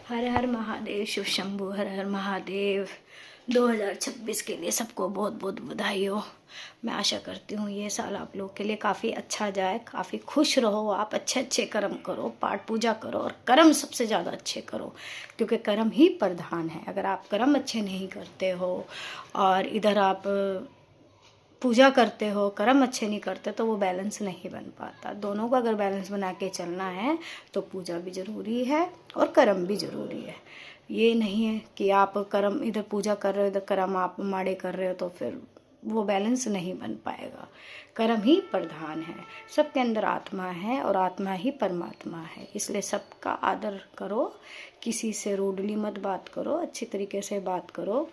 हर हर महादेव, शिव शंभू, हर हर महादेव। 2026 के लिए सबको बहुत बहुत बधाई हो। मैं आशा करती हूँ ये साल आप लोग के लिए काफ़ी अच्छा जाए, काफ़ी खुश रहो, आप अच्छे अच्छे कर्म करो, पाठ पूजा करो और कर्म सबसे ज़्यादा अच्छे करो, क्योंकि कर्म ही प्रधान है। अगर आप कर्म अच्छे नहीं करते हो और इधर आप पूजा करते हो, कर्म अच्छे नहीं करते, तो वो बैलेंस नहीं बन पाता। दोनों का अगर बैलेंस बना के चलना है तो पूजा भी ज़रूरी है और कर्म भी ज़रूरी है। ये नहीं है कि आप कर्म इधर पूजा कर रहे हो, इधर कर्म आप माड़े कर रहे हो, तो फिर वो बैलेंस नहीं बन पाएगा। कर्म ही प्रधान है। सबके अंदर आत्मा है और आत्मा ही परमात्मा है, इसलिए सबका आदर करो, किसी से रूडली मत बात करो, अच्छी तरीके से बात करो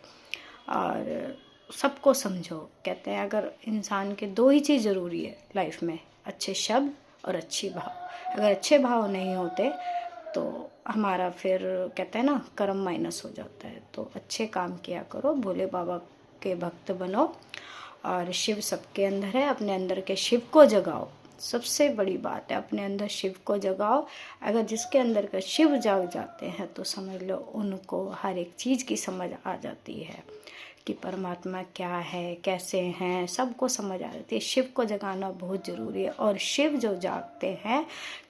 और सबको समझो। कहते हैं अगर इंसान के दो ही चीज़ ज़रूरी है लाइफ में, अच्छे शब्द और अच्छी भाव। अगर अच्छे भाव नहीं होते तो हमारा फिर कहते हैं ना कर्म माइनस हो जाता है। तो अच्छे काम किया करो, भोले बाबा के भक्त बनो और शिव सबके अंदर है, अपने अंदर के शिव को जगाओ। सबसे बड़ी बात है, अपने अंदर शिव को जगाओ। अगर जिसके अंदर का शिव जाग जाते हैं तो समझ लो उनको हर एक चीज़ की समझ आ जाती है कि परमात्मा क्या है, कैसे हैं, सबको समझ आ जाती है। शिव को जगाना बहुत ज़रूरी है और शिव जो जागते हैं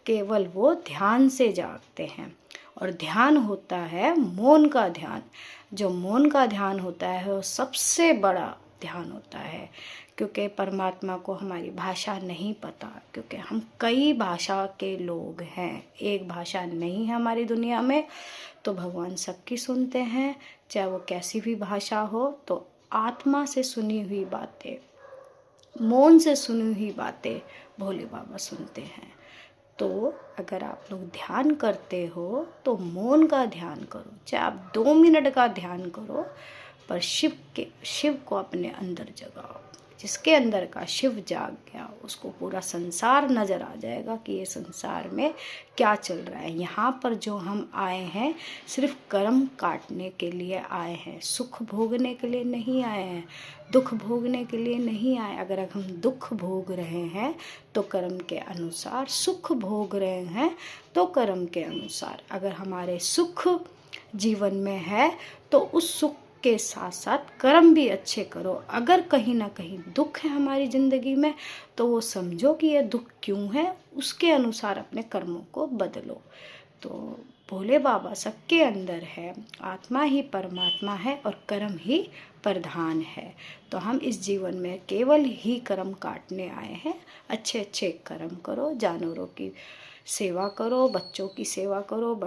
केवल वो ध्यान से जागते हैं। और ध्यान होता है मौन का ध्यान। जो मौन का ध्यान होता है वो सबसे बड़ा ध्यान होता है, क्योंकि परमात्मा को हमारी भाषा नहीं पता, क्योंकि हम कई भाषा के लोग हैं, एक भाषा नहीं है हमारी दुनिया में। तो भगवान सबकी सुनते हैं, चाहे वो कैसी भी भाषा हो। तो आत्मा से सुनी हुई बातें, मौन से सुनी हुई बातें भोले बाबा सुनते हैं। तो अगर आप लोग ध्यान करते हो तो मौन का ध्यान करो, चाहे आप 2 मिनट का ध्यान करो, पर शिव को अपने अंदर जगाओ। जिसके अंदर का शिव जाग गया उसको पूरा संसार नज़र आ जाएगा कि ये संसार में क्या चल रहा है। यहाँ पर जो हम आए हैं सिर्फ कर्म काटने के लिए आए हैं, सुख भोगने के लिए नहीं आए हैं, दुख भोगने के लिए नहीं आए। अगर हम दुख भोग रहे हैं तो कर्म के अनुसार, सुख भोग रहे हैं तो कर्म के अनुसार। अगर हमारे सुख जीवन में है तो उस सुख के साथ साथ कर्म भी अच्छे करो। अगर कहीं ना कहीं दुख है हमारी ज़िंदगी में तो वो समझो कि ये दुख क्यों है, उसके अनुसार अपने कर्मों को बदलो। तो भोले बाबा सबके अंदर है, आत्मा ही परमात्मा है और कर्म ही प्रधान है। तो हम इस जीवन में केवल ही कर्म काटने आए हैं। अच्छे अच्छे कर्म करो, जानवरों की सेवा करो, बच्चों की सेवा करो,